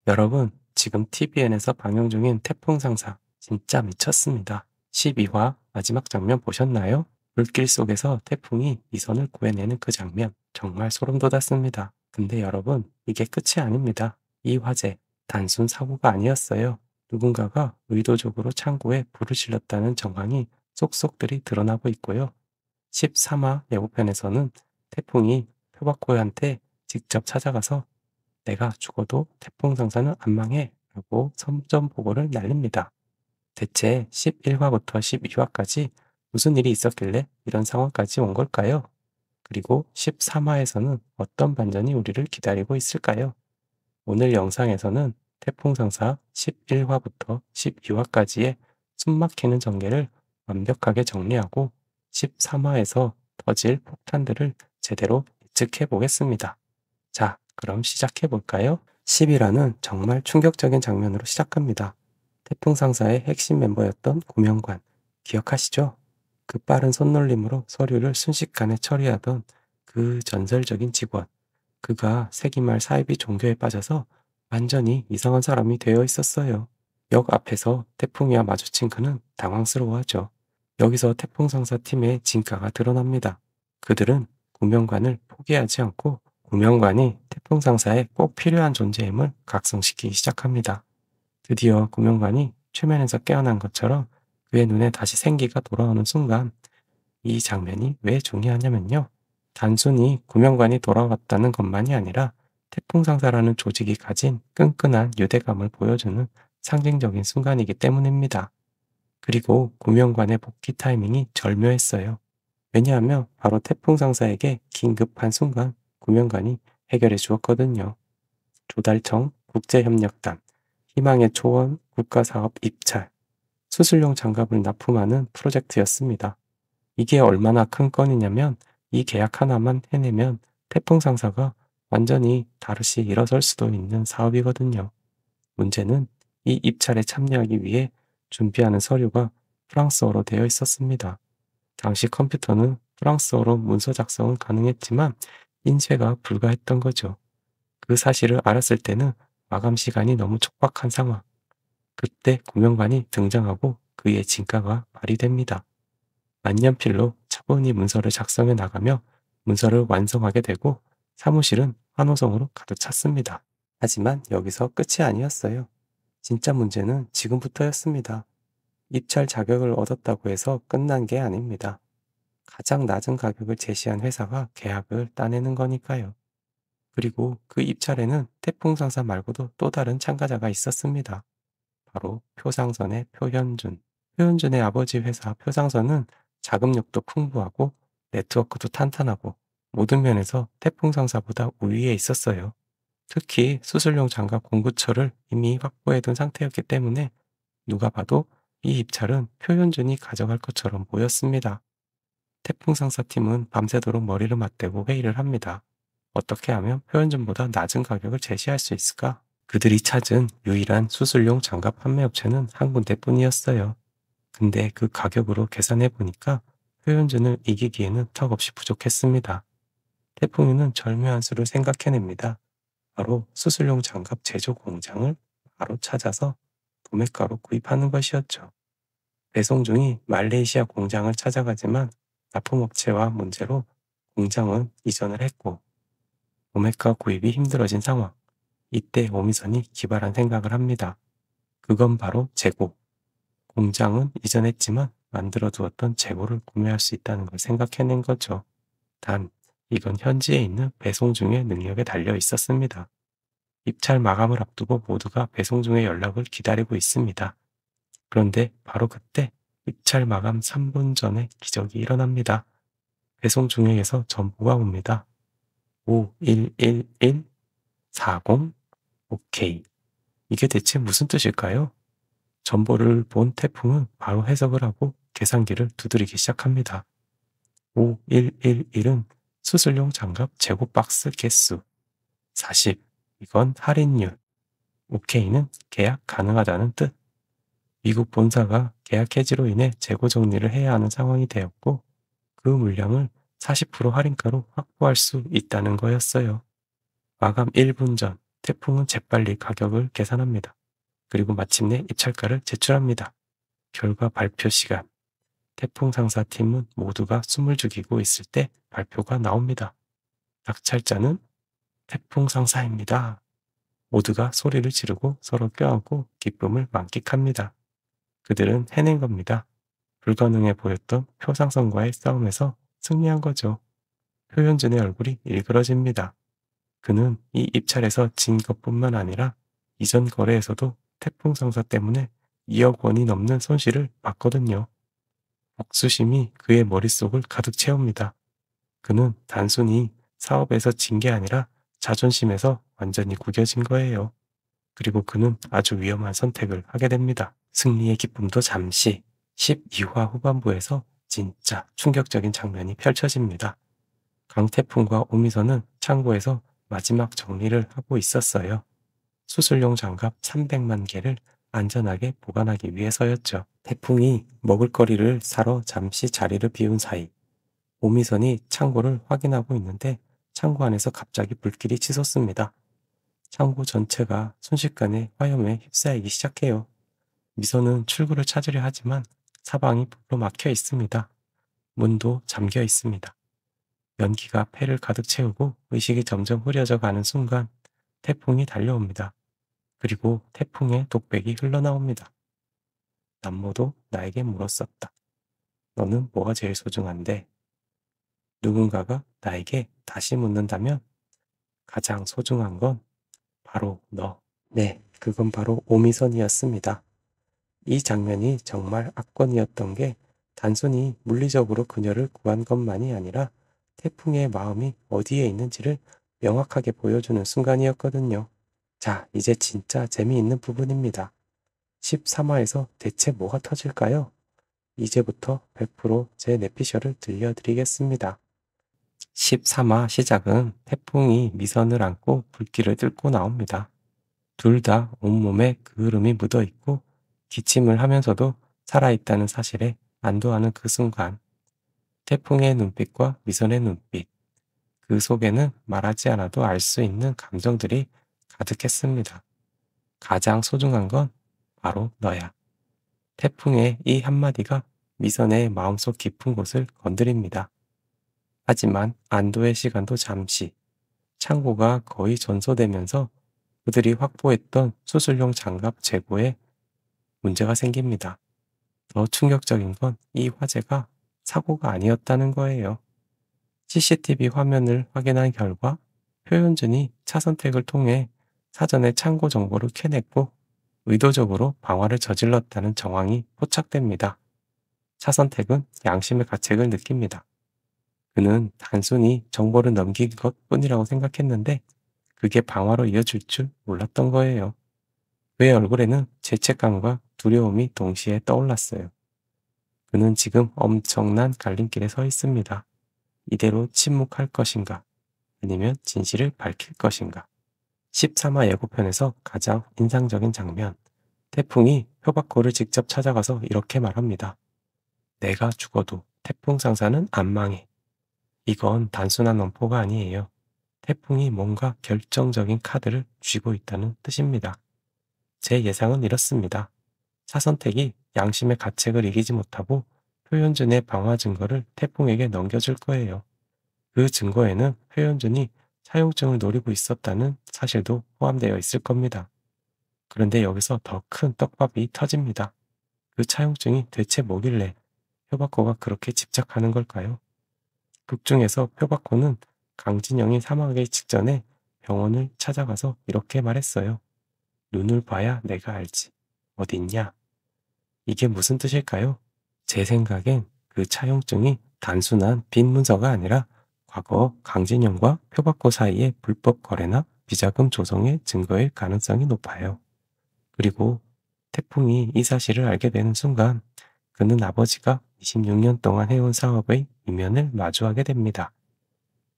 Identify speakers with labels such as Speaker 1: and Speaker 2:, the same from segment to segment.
Speaker 1: 여러분, 지금 TVN에서 방영 중인 태풍 상사 진짜 미쳤습니다. 12화 마지막 장면 보셨나요? 불길 속에서 태풍이 이선을 구해내는 그 장면 정말 소름 돋았습니다. 근데 여러분, 이게 끝이 아닙니다. 이 화재 단순 사고가 아니었어요. 누군가가 의도적으로 창고에 불을 질렀다는 정황이 속속들이 드러나고 있고요. 13화 예고편에서는 태풍이 표박호한테 직접 찾아가서 내가 죽어도 태풍 상사는 안 망해 라고 선전포고를 날립니다. 대체 11화부터 12화까지 무슨 일이 있었길래 이런 상황까지 온 걸까요? 그리고 13화에서는 어떤 반전이 우리를 기다리고 있을까요? 오늘 영상에서는 태풍 상사 11화부터 12화까지의 숨막히는 전개를 완벽하게 정리하고 13화에서 터질 폭탄들을 제대로 예측해 보겠습니다. 자, 그럼 시작해 볼까요? 10위라는 정말 충격적인 장면으로 시작합니다. 태풍 상사의 핵심 멤버였던 구명관, 기억하시죠? 그 빠른 손놀림으로 서류를 순식간에 처리하던 그 전설적인 직원. 그가 세기말 사이비 종교에 빠져서 완전히 이상한 사람이 되어 있었어요. 역 앞에서 태풍이와 마주친 그는 당황스러워하죠. 여기서 태풍 상사 팀의 진가가 드러납니다. 그들은 구명관을 포기하지 않고 구명관이 태풍 상사에 꼭 필요한 존재임을 각성시키기 시작합니다. 드디어 구명관이 최면에서 깨어난 것처럼 그의 눈에 다시 생기가 돌아오는 순간 이 장면이 왜 중요하냐면요. 단순히 구명관이 돌아왔다는 것만이 아니라 태풍 상사라는 조직이 가진 끈끈한 유대감을 보여주는 상징적인 순간이기 때문입니다. 그리고 구명관의 복귀 타이밍이 절묘했어요. 왜냐하면 바로 태풍 상사에게 긴급한 순간 구명관이 해결해 주었거든요. 조달청, 국제협력단, 희망의 초원, 국가사업 입찰, 수술용 장갑을 납품하는 프로젝트였습니다. 이게 얼마나 큰 건이냐면 이 계약 하나만 해내면 태풍 상사가 완전히 다르시 일어설 수도 있는 사업이거든요. 문제는 이 입찰에 참여하기 위해 준비하는 서류가 프랑스어로 되어 있었습니다. 당시 컴퓨터는 프랑스어로 문서 작성은 가능했지만 인쇄가 불가했던 거죠. 그 사실을 알았을 때는 마감 시간이 너무 촉박한 상황. 그때 구명관이 등장하고 그의 진가가 발휘됩니다. 만년필로 차분히 문서를 작성해 나가며 문서를 완성하게 되고 사무실은 환호성으로 가득 찼습니다. 하지만 여기서 끝이 아니었어요. 진짜 문제는 지금부터였습니다. 입찰 자격을 얻었다고 해서 끝난 게 아닙니다. 가장 낮은 가격을 제시한 회사가 계약을 따내는 거니까요. 그리고 그 입찰에는 태풍 상사 말고도 또 다른 참가자가 있었습니다. 바로 표상선의 표현준. 표현준의 아버지 회사 표상선은 자금력도 풍부하고 네트워크도 탄탄하고 모든 면에서 태풍 상사보다 우위에 있었어요. 특히 수술용 장갑 공구처를 이미 확보해둔 상태였기 때문에 누가 봐도 이 입찰은 표현준이 가져갈 것처럼 보였습니다. 태풍 상사팀은 밤새도록 머리를 맞대고 회의를 합니다. 어떻게 하면 표현준보다 낮은 가격을 제시할 수 있을까? 그들이 찾은 유일한 수술용 장갑 판매 업체는 한 군데뿐이었어요. 근데 그 가격으로 계산해 보니까 표현준을 이기기에는 턱없이 부족했습니다. 태풍이는 절묘한 수를 생각해냅니다. 바로 수술용 장갑 제조 공장을 바로 찾아서 도매가로 구입하는 것이었죠. 배송 중이 말레이시아 공장을 찾아가지만 납품업체와 문제로 공장은 이전을 했고 도매가 구입이 힘들어진 상황. 이때 오미선이 기발한 생각을 합니다. 그건 바로 재고. 공장은 이전했지만 만들어 두었던 재고를 구매할 수 있다는 걸 생각해낸 거죠. 단, 이건 현지에 있는 배송 중의 능력에 달려 있었습니다. 입찰 마감을 앞두고 모두가 배송 중의 연락을 기다리고 있습니다. 그런데 바로 그때 입찰 마감 3분 전에 기적이 일어납니다. 배송 중에서 전보가 옵니다. 511140 오케이. 이게 대체 무슨 뜻일까요? 전보를 본 태풍은 바로 해석을 하고 계산기를 두드리기 시작합니다. 5111은 수술용 장갑 재고 박스 개수 40. 이건 할인율. 오케이는 계약 가능하다는 뜻. 미국 본사가 계약 해지로 인해 재고 정리를 해야 하는 상황이 되었고 그 물량을 40% 할인가로 확보할 수 있다는 거였어요. 마감 1분 전 태풍은 재빨리 가격을 계산합니다. 그리고 마침내 입찰가를 제출합니다. 결과 발표 시간. 태풍 상사팀은 모두가 숨을 죽이고 있을 때 발표가 나옵니다. 낙찰자는 태풍 상사입니다. 모두가 소리를 지르고 서로 껴안고 기쁨을 만끽합니다. 그들은 해낸 겁니다. 불가능해 보였던 표상선과의 싸움에서 승리한 거죠. 표현준의 얼굴이 일그러집니다. 그는 이 입찰에서 진 것뿐만 아니라 이전 거래에서도 태풍 상사 때문에 2억 원이 넘는 손실을 봤거든요. 복수심이 그의 머릿속을 가득 채웁니다. 그는 단순히 사업에서 진 게 아니라 자존심에서 완전히 구겨진 거예요. 그리고 그는 아주 위험한 선택을 하게 됩니다. 승리의 기쁨도 잠시. 12화 후반부에서 진짜 충격적인 장면이 펼쳐집니다. 강태풍과 오미선은 창고에서 마지막 정리를 하고 있었어요. 수술용 장갑 300만 개를 안전하게 보관하기 위해서였죠. 태풍이 먹을거리를 사러 잠시 자리를 비운 사이 오미선이 창고를 확인하고 있는데 창고 안에서 갑자기 불길이 치솟습니다. 창고 전체가 순식간에 화염에 휩싸이기 시작해요. 미선은 출구를 찾으려 하지만 사방이 불로 막혀 있습니다. 문도 잠겨 있습니다. 연기가 폐를 가득 채우고 의식이 점점 흐려져 가는 순간 태풍이 달려옵니다. 그리고 태풍의 독백이 흘러나옵니다. 남모도 나에게 물었었다. 너는 뭐가 제일 소중한데? 누군가가 나에게 다시 묻는다면 가장 소중한 건 바로 너. 네, 그건 바로 오미선이었습니다. 이 장면이 정말 압권이었던 게 단순히 물리적으로 그녀를 구한 것만이 아니라 태풍의 마음이 어디에 있는지를 명확하게 보여주는 순간이었거든요. 자, 이제 진짜 재미있는 부분입니다. 13화에서 대체 뭐가 터질까요? 이제부터 100%제 내피셜을 들려드리겠습니다. 13화 시작은 태풍이 미선을 안고 불길을 뚫고 나옵니다. 둘 다 온몸에 그을음이 묻어있고 기침을 하면서도 살아있다는 사실에 안도하는 그 순간 태풍의 눈빛과 미선의 눈빛, 그 속에는 말하지 않아도 알 수 있는 감정들이 가득했습니다. 가장 소중한 건 바로 너야. 태풍의 이 한마디가 미선의 마음속 깊은 곳을 건드립니다. 하지만 안도의 시간도 잠시. 창고가 거의 전소되면서 그들이 확보했던 수술용 장갑 재고에 문제가 생깁니다. 더 충격적인 건 이 화재가 사고가 아니었다는 거예요. CCTV 화면을 확인한 결과 표현준이 차 선택을 통해 사전에 창고 정보를 캐냈고 의도적으로 방화를 저질렀다는 정황이 포착됩니다. 차 선택은 양심의 가책을 느낍니다. 그는 단순히 정보를 넘긴 것 뿐이라고 생각했는데 그게 방화로 이어질 줄 몰랐던 거예요. 그의 얼굴에는 죄책감과 두려움이 동시에 떠올랐어요. 그는 지금 엄청난 갈림길에 서 있습니다. 이대로 침묵할 것인가? 아니면 진실을 밝힐 것인가? 13화 예고편에서 가장 인상적인 장면. 태풍이 표바코를 직접 찾아가서 이렇게 말합니다. 내가 죽어도 태풍 상사는 안 망해. 이건 단순한 엄포가 아니에요. 태풍이 뭔가 결정적인 카드를 쥐고 있다는 뜻입니다. 제 예상은 이렇습니다. 차 선택이 양심의 가책을 이기지 못하고 표현준의 방화 증거를 태풍에게 넘겨줄 거예요. 그 증거에는 표현준이 차용증을 노리고 있었다는 사실도 포함되어 있을 겁니다. 그런데 여기서 더 큰 떡밥이 터집니다. 그 차용증이 대체 뭐길래 표바코가 그렇게 집착하는 걸까요? 극중에서 표바코는 강진영이 사망하기 직전에 병원을 찾아가서 이렇게 말했어요. 눈을 봐야 내가 알지. 어딨냐? 이게 무슨 뜻일까요? 제 생각엔 그 차용증이 단순한 빈 문서가 아니라 과거 강진영과 표바코 사이의 불법 거래나 비자금 조성의 증거일 가능성이 높아요. 그리고 태풍이 이 사실을 알게 되는 순간 그는 아버지가 26년 동안 해온 사업의 이면을 마주하게 됩니다.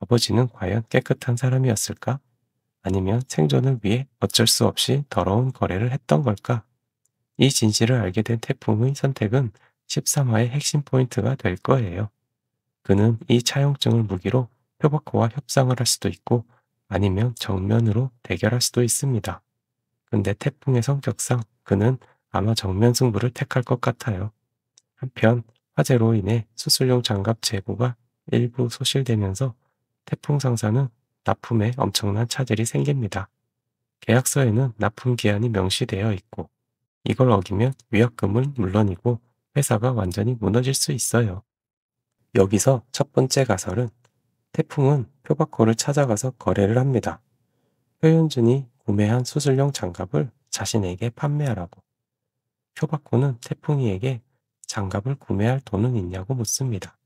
Speaker 1: 아버지는 과연 깨끗한 사람이었을까? 아니면 생존을 위해 어쩔 수 없이 더러운 거래를 했던 걸까? 이 진실을 알게 된 태풍의 선택은 13화의 핵심 포인트가 될 거예요. 그는 이 차용증을 무기로 표바코와 협상을 할 수도 있고 아니면 정면으로 대결할 수도 있습니다. 근데 태풍의 성격상 그는 아마 정면 승부를 택할 것 같아요. 한편 화재로 인해 수술용 장갑 재고가 일부 소실되면서 태풍 상사는 납품에 엄청난 차질이 생깁니다. 계약서에는 납품 기한이 명시되어 있고 이걸 어기면 위약금은 물론이고 회사가 완전히 무너질 수 있어요. 여기서 첫 번째 가설은 태풍은 표바코를 찾아가서 거래를 합니다. 표현준이 구매한 수술용 장갑을 자신에게 판매하라고. 표바코는 태풍이에게 장갑을 구매할 돈은 있냐고 묻습니다.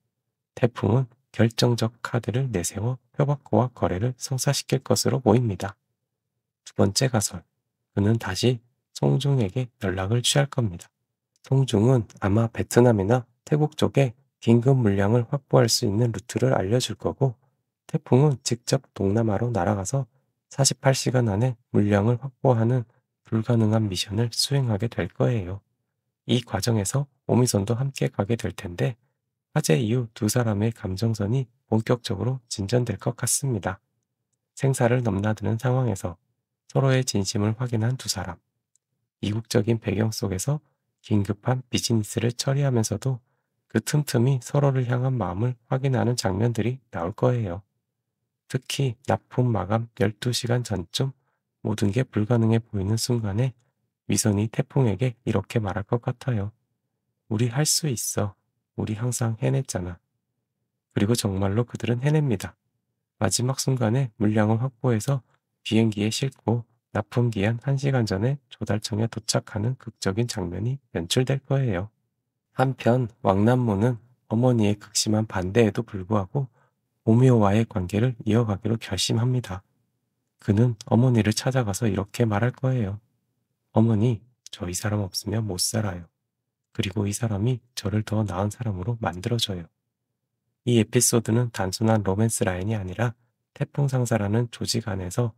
Speaker 1: 태풍은 결정적 카드를 내세워 표바코와 거래를 성사시킬 것으로 보입니다. 두 번째 가설. 그는 다시 송중에게 연락을 취할 겁니다. 송중은 아마 베트남이나 태국 쪽에 긴급 물량을 확보할 수 있는 루트를 알려줄 거고, 태풍은 직접 동남아로 날아가서 48시간 안에 물량을 확보하는 불가능한 미션을 수행하게 될 거예요. 이 과정에서 오미손도 함께 가게 될 텐데, 화재 이후 두 사람의 감정선이 본격적으로 진전될 것 같습니다. 생사를 넘나드는 상황에서 서로의 진심을 확인한 두 사람. 이국적인 배경 속에서 긴급한 비즈니스를 처리하면서도 그 틈틈이 서로를 향한 마음을 확인하는 장면들이 나올 거예요. 특히 납품 마감 12시간 전쯤 모든 게 불가능해 보이는 순간에 위선이 태풍에게 이렇게 말할 것 같아요. 우리 할 수 있어. 우리 항상 해냈잖아. 그리고 정말로 그들은 해냅니다. 마지막 순간에 물량을 확보해서 비행기에 싣고 납품 기한 1시간 전에 조달청에 도착하는 극적인 장면이 연출될 거예요. 한편 왕남무는 어머니의 극심한 반대에도 불구하고 오미오와의 관계를 이어가기로 결심합니다. 그는 어머니를 찾아가서 이렇게 말할 거예요. 어머니, 저 이 사람 없으면 못 살아요. 그리고 이 사람이 저를 더 나은 사람으로 만들어줘요. 이 에피소드는 단순한 로맨스 라인이 아니라 태풍 상사라는 조직 안에서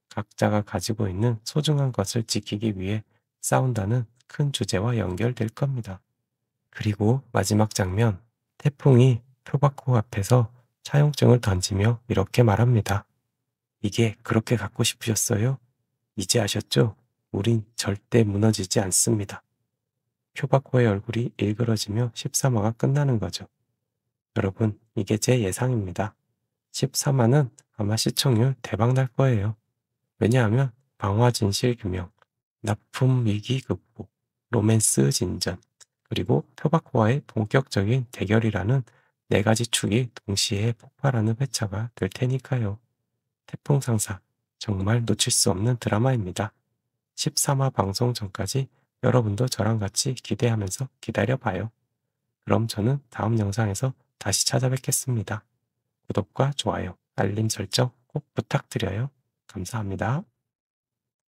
Speaker 1: 각자가 가지고 있는 소중한 것을 지키기 위해 싸운다는 큰 주제와 연결될 겁니다. 그리고 마지막 장면, 태풍이 표바코 앞에서 차용증을 던지며 이렇게 말합니다. 이게 그렇게 갖고 싶으셨어요? 이제 아셨죠? 우린 절대 무너지지 않습니다. 표바코의 얼굴이 일그러지며 13화가 끝나는 거죠. 여러분, 이게 제 예상입니다. 13화는 아마 시청률 대박 날 거예요. 왜냐하면 방화 진실 규명, 납품 위기 극복, 로맨스 진전, 그리고 표바코와의 본격적인 대결이라는 네 가지 축이 동시에 폭발하는 회차가 될 테니까요. 태풍 상사, 정말 놓칠 수 없는 드라마입니다. 13화 방송 전까지 여러분도 저랑 같이 기대하면서 기다려봐요. 그럼 저는 다음 영상에서 다시 찾아뵙겠습니다. 구독과 좋아요, 알림 설정 꼭 부탁드려요. 감사합니다.